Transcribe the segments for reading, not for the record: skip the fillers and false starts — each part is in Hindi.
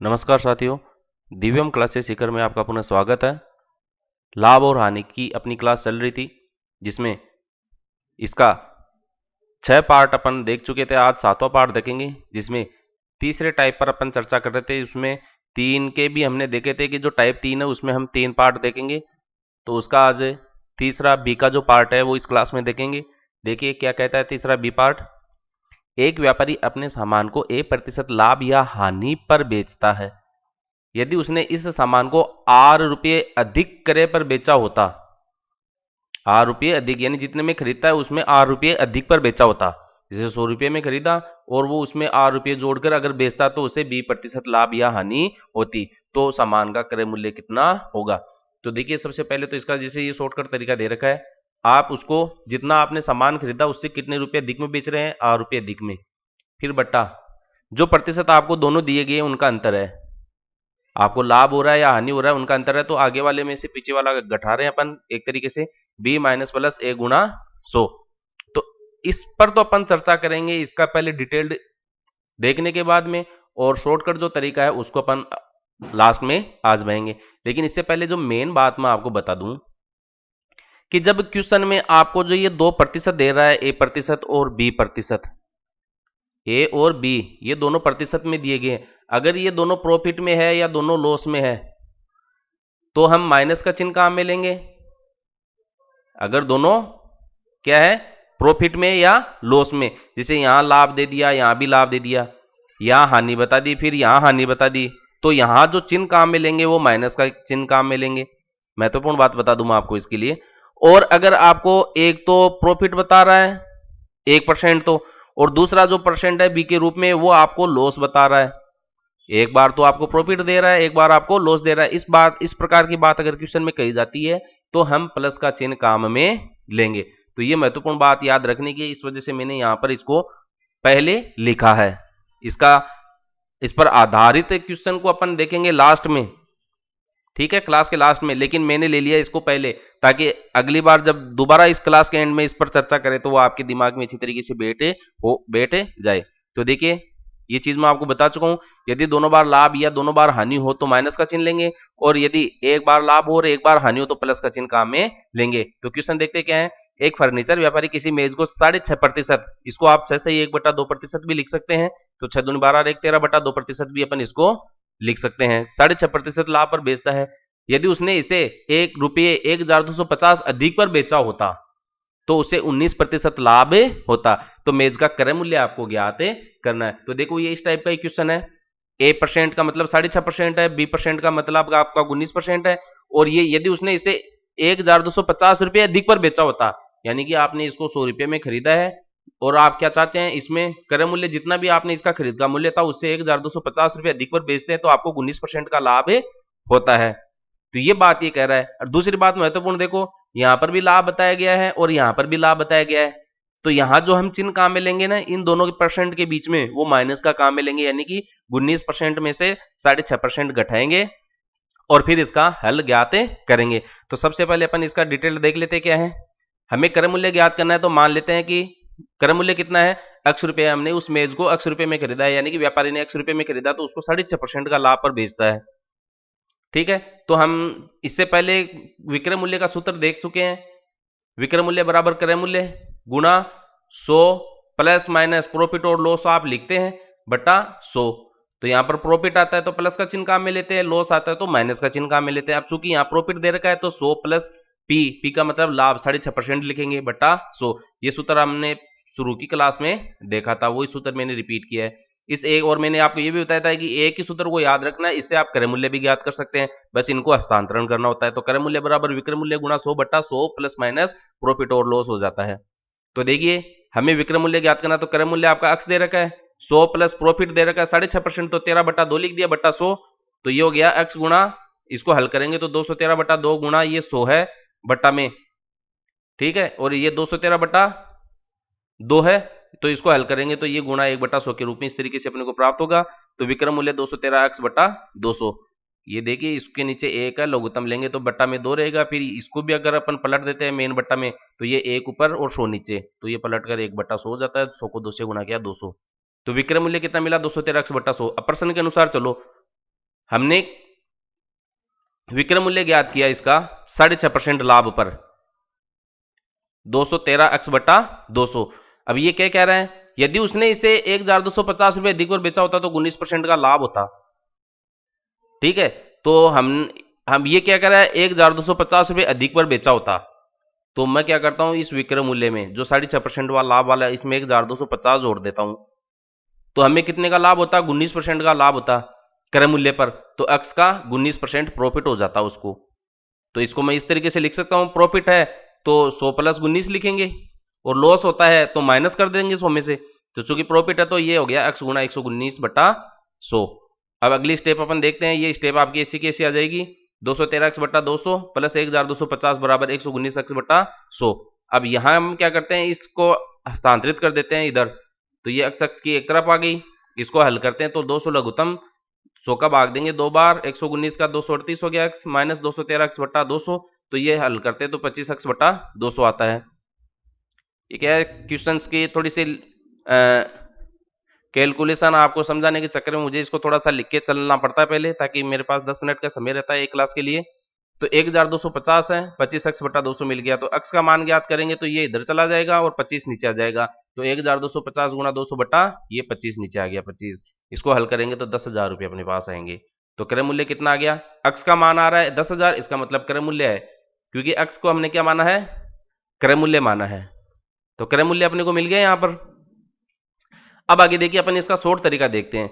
नमस्कार साथियों, दिव्यम क्लासेस सीकर में आपका पुनः स्वागत है। लाभ और हानि की अपनी क्लास चल रही थी, जिसमें इसका 6 पार्ट अपन देख चुके थे। आज 7वां पार्ट देखेंगे, जिसमें तीसरे टाइप पर अपन चर्चा कर रहे थे। उसमें 3 के भी हमने देखे थे कि जो टाइप 3 है उसमें हम 3 पार्ट देखेंगे। तो उसका आज तीसरा बी का जो पार्ट है वो इस क्लास में देखेंगे। देखिए क्या कहता है तीसरा बी पार्ट। एक व्यापारी अपने सामान को A% लाभ या हानि पर बेचता है। यदि उसने इस सामान को ₹R अधिक क्रय पर बेचा होता, ₹R अधिक यानी जितने में खरीदता है उसमें ₹R अधिक पर बेचा होता, जैसे ₹100 में खरीदा और वो उसमें ₹R जोड़कर अगर बेचता तो उसे 20% लाभ या हानि होती, तो सामान का क्रय मूल्य कितना होगा। तो देखिए सबसे पहले तो इसका जैसे ये शॉर्टकट तरीका दे रखा है, आप उसको जितना आपने सामान खरीदा उससे कितने रुपए अधिक में बेच रहे हैं, ₹R अधिक में, फिर बट्टा जो प्रतिशत आपको दोनों दिए गए उनका अंतर है, आपको लाभ हो रहा है या हानि हो रहा है उनका अंतर है। तो आगे वाले में से पीछे वाला घटा रहे हैं अपन एक तरीके से b माइनस प्लस a गुणा 100। तो इस पर तो अपन चर्चा करेंगे, इसका पहले डिटेल्ड देखने के बाद में, और शॉर्टकट जो तरीका है उसको अपन लास्ट में आजमाएंगे। लेकिन इससे पहले जो मेन बात मैं आपको बता दूं कि जब क्वेश्चन में आपको जो ये 2% दे रहा है, A% और B%, ए और बी ये दोनों प्रतिशत में दिए गए हैं। अगर ये दोनों प्रॉफिट में है या दोनों लॉस में है तो हम माइनस का चिन्ह कहां में लेंगे। अगर दोनों क्या है, प्रॉफिट में या लॉस में, जैसे यहां लाभ दे दिया, यहां भी लाभ दे दिया, यहां हानि बता दी, फिर यहां हानि बता दी, तो यहां जो चिन्ह काम में लेंगे वो माइनस का चिन्ह काम में लेंगे। महत्वपूर्ण बात बता दूं मैं आपको इसके लिए। और अगर आपको एक तो प्रॉफिट बता रहा है 1% तो, और दूसरा जो परसेंट है बी के रूप में वो आपको लॉस बता रहा है। एक बार तो आपको प्रॉफिट दे रहा है, एक बार आपको लॉस दे रहा है। इस प्रकार की बात अगर क्वेश्चन में कही जाती है तो हम प्लस का चिन्ह काम में लेंगे। तो ये महत्वपूर्ण बात याद रखने की, इस वजह से मैंने यहां पर इसको पहले लिखा है। इसका इस पर आधारित क्वेश्चन को अपन देखेंगे लास्ट में, ठीक है, क्लास के लास्ट में, लेकिन मैंने ले लिया इसको पहले, ताकि अगली बार जब दोबारा इस क्लास के एंड में इस पर चर्चा करें तो वो आपके दिमाग में अच्छी तरीके से बैठ जाए। तो देखिए ये चीज मैं आपको बता चुका हूं, यदि दोनों बार लाभ या दोनों बार हानि हो तो माइनस का चिन्ह लेंगे, और यदि एक बार लाभ हो और एक बार हानि हो तो प्लस का चिन्ह काम में लेंगे। तो क्वेश्चन देखते क्या है। एक फर्नीचर व्यापारी किसी मेज को 6.5%, इसको आप 6 से 1/2% भी लिख सकते हैं, तो 6 दूनी 12 1 13/2% भी अपन इसको लिख सकते हैं, 6.5% लाभ पर बेचता है। यदि उसने इसे ₹1,1250 अधिक पर बेचा होता तो उसे 19% लाभ होता। तो मेज का क्रय मूल्य आपको ज्ञात करना है। तो देखो ये इस टाइप का क्वेश्चन है। A% का मतलब 6.5% है, B% का मतलब आपका 19% है, और ये यदि उसने इसे ₹1,250 अधिक पर बेचा होता, यानी कि आपने इसको ₹100 में खरीदा है और आप क्या चाहते हैं, इसमें क्रय मूल्य जितना भी आपने इसका खरीद का मूल्य था उससे ₹1,250 अधिक पर बेचते हैं तो आपको 19% का लाभ होता है। तो ये बात ये कह रहा है। और दूसरी बात महत्वपूर्ण देखो, यहां पर भी लाभ बताया गया है और यहां पर भी लाभ बताया गया है, तो यहां जो हम चिन्ह काम में लेंगे ना, इन दोनों के परसेंट के बीच में वो माइनस का काम में लेंगे, यानी कि 19% में से 6.5% घटाएंगे और फिर इसका हल ज्ञात करेंगे। तो सबसे पहले अपन इसका डिटेल देख लेते क्या है। हमें क्रय मूल्य ज्ञात करना है, तो मान लेते हैं कि क्रय मूल्य कितना है, x रुपये, हमने उस मेज को x रुपये में खरीदा है, यानी कि व्यापारी ने x रुपये में खरीदा तो उसको 6.5% का लाभ पर बेचता है, ठीक है। तो हम इससे पहले विक्रय मूल्य का सूत्र देख चुके हैं। विक्रय मूल्य बराबर क्रय मूल्य गुणा 100 प्लस माइनस प्रॉफिट और लॉस आप लिखते हैं बटा 100। तो यहां पर प्रॉफिट आता है तो प्लस का चिन्ह काम में लेते हैं, लॉस आता है तो माइनस का चिन्ह काम में लेते हैं। अब चूंकि यहाँ प्रॉफिट दे रखा है तो 100 प्लस पी का मतलब लाभ 6.5% लिखेंगे बटा 100। ये सूत्र हमने शुरू की क्लास में देखा था, वही सूत्र मैंने रिपीट किया है। इस एक और मैंने आपको ये भी बताया था कि एक ही सूत्र को याद रखना है, इससे आप क्रय मूल्य भी ज्ञात कर सकते हैं, बस इनको हस्तांतरण करना होता है। तो क्रय मूल्य बराबर विक्रय मूल्य गुणा 100 बटा 100 प्लस माइनस प्रॉफिट और लॉस हो जाता है। तो देखिए हमें विक्रय मूल्य ज्ञात करना, तो क्रय मूल्य आपका अक्स दे रखा है, 100 प्लस प्रॉफिट दे रखा है 6.5%, तो 13/2 लिख दिया बटा 100। तो ये हो गया अक्स गुणा, इसको हल करेंगे तो 213/2 गुणा ये 100 है बटा में, ठीक है, और ये 213/2 है, तो इसको हल करेंगे तो ये गुणा 1/100 के रूप में इस तरीके से अपने को प्राप्त होगा। तो विक्रम मूल्य 213 x बटा 200। ये देखिए इसके नीचे एक है, लघुत्तम लेंगे तो बट्टा में 2 रहेगा, फिर इसको भी अगर अपन पलट देते हैं मेन बट्टा में तो ये 1 ऊपर और 100 नीचे, तो ये पलट कर 1/100 हो जाता है। 100 को 2 से गुणा किया 200, तो विक्रम मूल्य कितना मिला 213 x बटा 100। अब प्रश्न के अनुसार चलो, हमने विक्रय मूल्य ज्ञात किया इसका 6.5% लाभ पर 213x बटा 200। अब ये क्या कह रहे हैं, यदि उसने इसे 1250 रुपए अधिक पर बेचा होता तो 19% का लाभ होता। ठीक है, तो हम ये क्या कर रहा है, 1250 रुपए अधिक पर बेचा होता, तो मैं क्या करता हूं, इस विक्रय मूल्य में जो 6.5% वाला लाभ वाला है इसमें 1250 जोड़ देता हूं, तो हमें कितने का लाभ होता, 19% का लाभ होता क्रय मूल्य पर, तो एक्स का 19% प्रॉफिट हो जाता उसको। तो इसको मैं इस तरीके से लिख सकता हूं, प्रॉफिट है तो 100 प्लस 19 लिखेंगे, और लॉस होता है तो माइनस कर देंगे 100 में से, तो चूंकि प्रॉफिट है तो ये हो गया एक्स गुना 119 बटा 100। अब अगली स्टेप अपन देखते हैं, ये स्टेप आपकी ऐसी कैसी आ जाएगी, 213x बटा 200 प्लस 1250 बराबर 119x बटा 100। अब यहां हम क्या करते हैं, इसको हस्तांतरित कर देते हैं इधर, तो ये x की एक तरफ आ गई, इसको हल करते हैं तो 200 लघुत्तम 100 का भाग देंगे 2 बार, 119 का 238 हो गया x माइनस 213x बटा 200, तो ये हल करते हैं तो 25x बटा 200 आता है। ये क्या है, क्वेश्चंस की थोड़ी सी कैलकुलेशन आपको समझाने के चक्कर में मुझे इसको थोड़ा सा लिख के चलना पड़ता है पहले, ताकि मेरे पास 10 मिनट का समय रहता है एक क्लास के लिए। तो 1250 है, 25x बटा 200 मिल गया, तो x का मान ज्ञात करेंगे तो ये इधर चला जाएगा और 25 नीचे आ जाएगा, तो 1250 गुना 200 बटा ये 25 नीचे आ गया 25, इसको हल करेंगे तो 10,000 रुपये अपने पास आएंगे। तो क्रय मूल्य कितना आ गया, x का मान आ रहा है 10,000, इसका मतलब क्रय मूल्य है, क्योंकि x को हमने क्या माना है, क्रय मूल्य माना है, तो क्रय मूल्य अपने को मिल गया यहां पर। अब आगे देखिए अपन इसका शॉर्ट तरीका देखते हैं,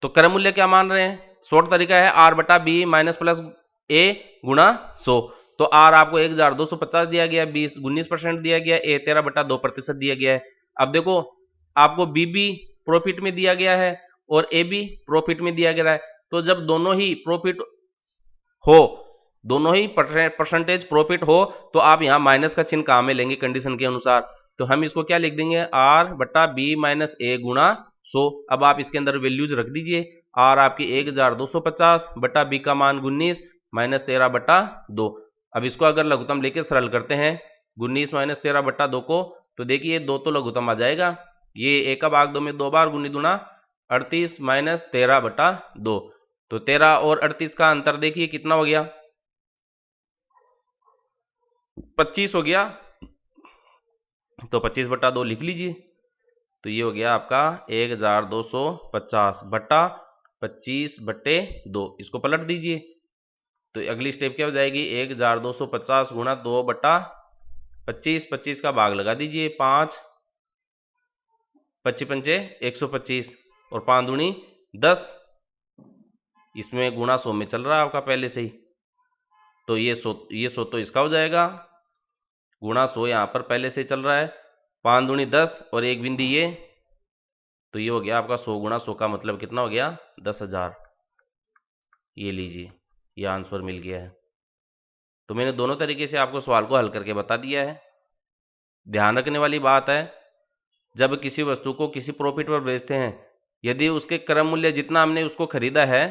तो क्रय मूल्य क्या मान रहे हैं, शॉर्ट तरीका है आर बटा बी माइनस प्लस ए गुणा 100। तो आर आपको 1250 दिया गया, 19% दिया गया, ए 13/2% दिया गया है। अब देखो आपको बी भी प्रॉफिट में दिया गया है और ए भी प्रॉफिट में दिया गया है, तो जब दोनों ही प्रॉफिट हो, दोनों ही परसेंटेज प्रॉफिट हो, तो आप यहां माइनस का चिन्ह कहां में लेंगे कंडीशन के अनुसार, तो हम इसको क्या लिख देंगे, आर बटा बी माइनस ए गुणा 100। अब आप इसके अंदर वैल्यूज रख दीजिए, आर आपकी 1250 बटा बी का मान 19 माइनस 13/2। अब इसको अगर लघुत्तम लेके सरल करते हैं 19 माइनस 13/2 को, तो देखिए 2 तो लघुत्तम आ जाएगा, ये एक का भाग 2 में 2 बार गुनी दुना 38 माइनस 13/2, तो 13 और 38 का अंतर देखिए कितना हो गया, 25 हो गया, तो 25/2 लिख लीजिए, तो ये हो गया आपका 1250 बटा 25/2, इसको पलट दीजिए, तो अगली स्टेप क्या हो जाएगी, 1250 गुणा 2 बटा 25, 25 का भाग लगा दीजिए, 5 25 पंचे 125 और 5 दूनी 10, इसमें गुणा 100 में चल रहा है आपका पहले से ही, तो ये 100 तो इसका हो जाएगा, गुणा 100 यहां पर पहले से चल रहा है, 5 दूनी 10 और एक बिंदी ये, तो ये हो गया आपका 100 गुणा 100 का मतलब कितना हो गया, 10,000। ये लीजिए, ये आंसर मिल गया है। तो मैंने दोनों तरीके से आपको सवाल को हल करके बता दिया है। ध्यान रखने वाली बात है, जब किसी वस्तु को किसी प्रॉफिट पर बेचते हैं, यदि उसके क्रय मूल्य जितना हमने उसको खरीदा है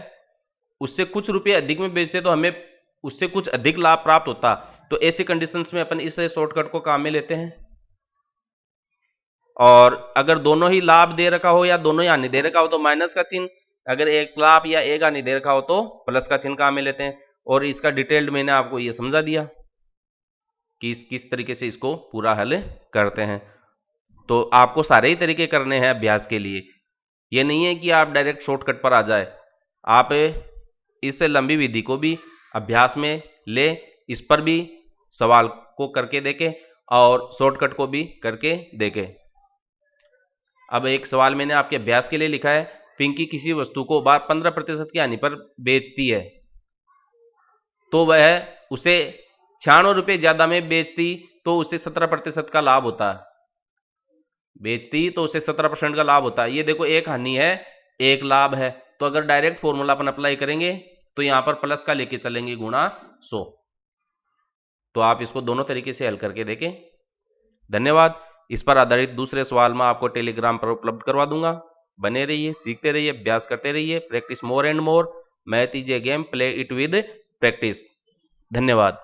उससे कुछ रुपए अधिक में बेचते तो हमें उससे कुछ अधिक लाभ प्राप्त होता, तो ऐसे कंडीशंस में अपन इस शॉर्टकट को काम में लेते हैं। और अगर दोनों ही लाभ दे रखा हो या दोनों ही हानि दे रखा हो तो माइनस का चिन्ह, अगर एक लाभ या एक हानि दे रखा हो तो प्लस का चिन्ह काम में लेते हैं। और इसका डिटेल्ड मैंने आपको ये समझा दिया कि किस तरीके से इसको पूरा हल करते हैं। तो आपको सारे ही तरीके करने हैं अभ्यास के लिए, ये नहीं है कि आप डायरेक्ट शॉर्टकट पर आ जाए, आप इस लंबी विधि को भी अभ्यास में ले, इस पर भी सवाल को करके देखें और शॉर्टकट को भी करके देखें। अब एक सवाल मैंने आपके अभ्यास के लिए लिखा है, पिंकी किसी वस्तु को 15% की हानि पर बेचती है, तो वह उसे 96 रुपये ज्यादा में बेचती तो उसे 17% का लाभ होता है, बेचती तो उसे 17% का लाभ होता है। ये देखो एक हानि है एक लाभ है, तो अगर डायरेक्ट फॉर्मूला अपन अप्लाई करेंगे तो यहां पर प्लस का लेके चलेंगे गुणा 100। तो आप इसको दोनों तरीके से हल करके देखें। धन्यवाद। इस पर आधारित दूसरे सवाल में आपको टेलीग्राम पर उपलब्ध करवा दूंगा। बने रहिए, सीखते रहिए, अभ्यास करते रहिए। Practice more and more. Math is a game, play it with practice. धन्यवाद।